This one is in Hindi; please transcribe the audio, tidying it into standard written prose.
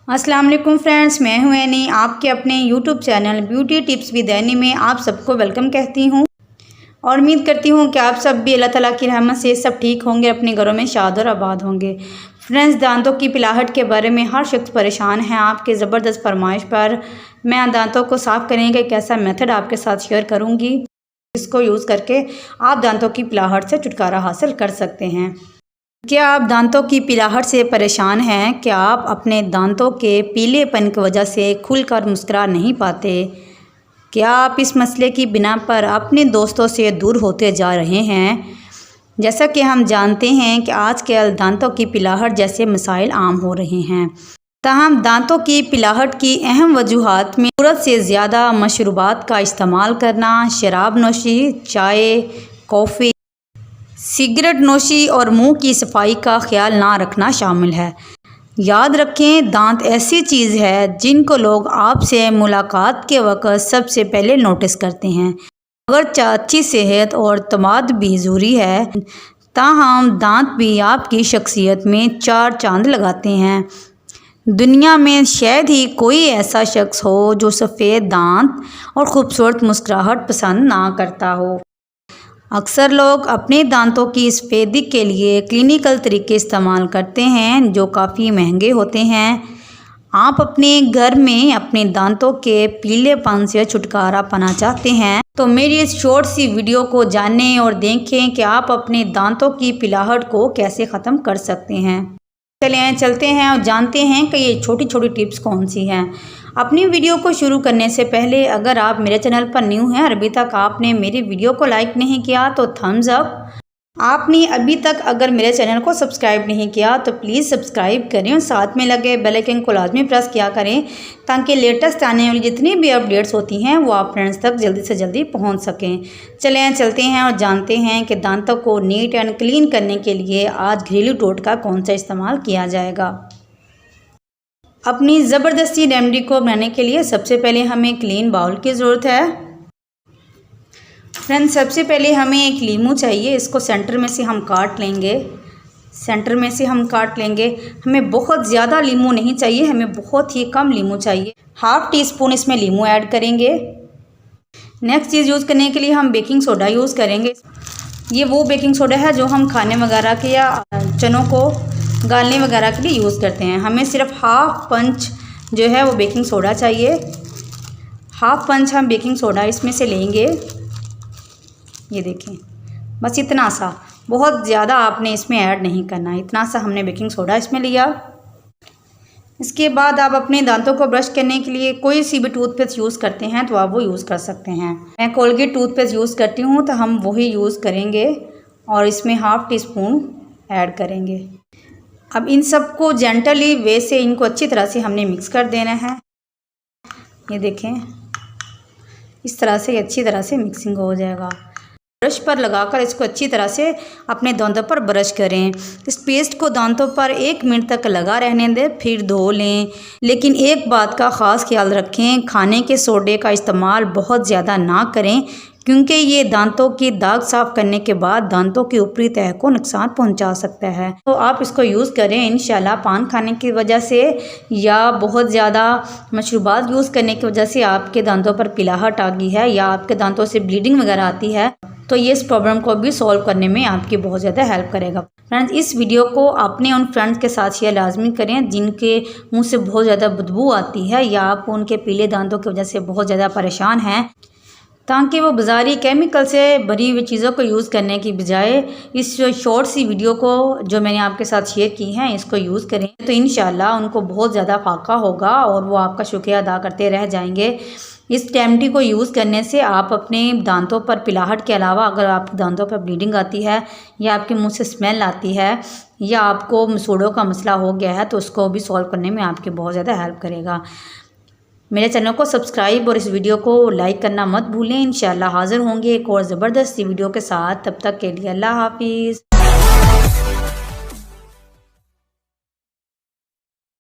अस्सलाम वालेकुम फ्रेंड्स, मैं हूं एनी। आपके अपने YouTube channel beauty tips with any में आप सबको वेलकम कहती हूं और उम्मीद करती हूं कि आप सब भी अल्लाह ताला की रहमत से सब ठीक होंगे, अपने घरों में शाद और आबाद होंगे। फ्रेंड्स, दांतों की पिलाहट के बारे में हर शख्स परेशान है। आपके ज़बरदस्त फरमाइश पर मैं दांतों को साफ़ करने का एक ऐसा मेथड आपके साथ शेयर करूँगी, इसको यूज़ करके आप दांतों की पिलाहट से छुटकारा हासिल कर सकते हैं। क्या आप दांतों की पिलाहट से परेशान हैं? क्या आप अपने दांतों के पीलेपन की वजह से खुलकर मुस्कुरा नहीं पाते? क्या आप इस मसले की बिना पर अपने दोस्तों से दूर होते जा रहे हैं? जैसा कि हम जानते हैं कि आजकल दांतों की पिलाहट जैसे मसाइल आम हो रहे हैं। ताहम दांतों की पिलाहट की अहम वजूहात में ज़रूरत से ज़्यादा मशरूबात का इस्तेमाल करना, शराब नोशी, चाय, कॉफ़ी, सिगरेट नोशी और मुंह की सफाई का ख्याल ना रखना शामिल है। याद रखें, दांत ऐसी चीज़ है जिनको लोग आपसे मुलाकात के वक्त सबसे पहले नोटिस करते हैं। अगर अच्छी सेहत और तमाद भी ज़रूरी है, ताहम दांत भी आपकी शख्सियत में चार चांद लगाते हैं। दुनिया में शायद ही कोई ऐसा शख्स हो जो सफ़ेद दांत और ख़ूबसूरत मुस्कुराहट पसंद ना करता हो। अक्सर लोग अपने दांतों की सफ़ेदी के लिए क्लिनिकल तरीके इस्तेमाल करते हैं जो काफ़ी महंगे होते हैं। आप अपने घर में अपने दांतों के पीलेपन से छुटकारा पाना चाहते हैं तो मेरी इस शॉर्ट सी वीडियो को जानें और देखें कि आप अपने दांतों की पिलाहट को कैसे ख़त्म कर सकते हैं। चलिए चलते हैं और जानते हैं कि ये छोटी छोटी टिप्स कौन सी हैं। अपनी वीडियो को शुरू करने से पहले अगर आप मेरे चैनल पर न्यू हैं और अभी तक आपने मेरी वीडियो को लाइक नहीं किया तो थम्स अप। आपने अभी तक अगर मेरे चैनल को सब्सक्राइब नहीं किया तो प्लीज़ सब्सक्राइब करें और साथ में लगे बेल आइकन को लाजमी प्रेस किया करें ताकि लेटेस्ट आने वाली जितनी भी अपडेट्स होती हैं वो आप फ्रेंड्स तक जल्दी से जल्दी पहुंच सकें। चलें चलते हैं और जानते हैं कि दांतों को नीट एंड क्लीन करने के लिए आज घरेलू टोटका कौन सा इस्तेमाल किया जाएगा। अपनी ज़बरदस्ती रेमेडी को बनाने के लिए सबसे पहले हमें क्लीन बाउल की ज़रूरत है। फ्रेंड्स, सबसे पहले हमें एक लीमू चाहिए, इसको सेंटर में से हम काट लेंगे। सेंटर में से हम काट लेंगे। हमें बहुत ज़्यादा लीमू नहीं चाहिए, हमें बहुत ही कम लीमू चाहिए। हाफ़ टी स्पून इसमें लीमू ऐड करेंगे। नेक्स्ट चीज़ यूज़ करने के लिए हम बेकिंग सोडा यूज़ करेंगे। ये वो बेकिंग सोडा है जो हम खाने वगैरह के या चनों को गालने वगैरह के लिए यूज़ करते हैं। हमें सिर्फ हाफ़ पंच जो है वो बेकिंग सोडा चाहिए। हाफ़ पंच हम बेकिंग सोडा इसमें से लेंगे। ये देखें, बस इतना सा, बहुत ज़्यादा आपने इसमें ऐड नहीं करना है, इतना सा हमने बेकिंग सोडा इसमें लिया। इसके बाद आप अपने दांतों को ब्रश करने के लिए कोई सी भी टूथपेस्ट यूज़ करते हैं तो आप वो यूज़ कर सकते हैं। मैं कोलगेट टूथपेस्ट यूज़ करती हूँ तो हम वही यूज़ करेंगे और इसमें हाफ़ टी स्पून ऐड करेंगे। अब इन सबको जेंटली वे से इनको अच्छी तरह से हमने मिक्स कर देना है। ये देखें, इस तरह से अच्छी तरह से मिक्सिंग हो जाएगा। ब्रश पर लगाकर इसको अच्छी तरह से अपने दांतों पर ब्रश करें। इस पेस्ट को दांतों पर 1 मिनट तक लगा रहने दें, फिर धो लें। लेकिन एक बात का ख़ास ख्याल रखें, खाने के सोडे का इस्तेमाल बहुत ज़्यादा ना करें क्योंकि ये दांतों की दाग साफ़ करने के बाद दांतों की ऊपरी तह को नुकसान पहुंचा सकता है। तो आप इसको यूज़ करें। इंशाल्लाह पान खाने की वजह से या बहुत ज़्यादा मशरूबात यूज़ करने की वजह से आपके दांतों पर पिलाहट आ गई है या आपके दांतों से ब्लीडिंग वगैरह आती है तो ये इस प्रॉब्लम को भी सॉल्व करने में आपकी बहुत ज़्यादा हेल्प करेगा। फ्रेंड्स, इस वीडियो को अपने उन फ्रेंड्स के साथ शेयर लाजमी करें जिनके मुंह से बहुत ज़्यादा बदबू आती है या आप उनके पीले दांतों की वजह से बहुत ज़्यादा परेशान हैं, ताकि वो बाज़ारी केमिकल से भरी हुई चीज़ों को यूज़ करने की बजाय इस शॉर्ट सी वीडियो को जो मैंने आपके साथ शेयर की हैं इसको यूज़ करें तो इंशाल्लाह उनको बहुत ज़्यादा फ़ायदा होगा और वो आपका शुक्रिया अदा करते रह जाएंगे। इस रेमेडी को यूज़ करने से आप अपने दांतों पर पिलाहट के अलावा अगर आपके दांतों पर ब्लीडिंग आती है या आपके मुंह से स्मेल आती है या आपको मसूड़ों का मसला हो गया है तो उसको भी सॉल्व करने में आपकी बहुत ज़्यादा हेल्प करेगा। मेरे चैनल को सब्सक्राइब और इस वीडियो को लाइक करना मत भूलें। इंशाल्लाह हाज़िर होंगे एक और ज़बरदस्त वीडियो के साथ। तब तक के लिए अल्लाह हाफिज़।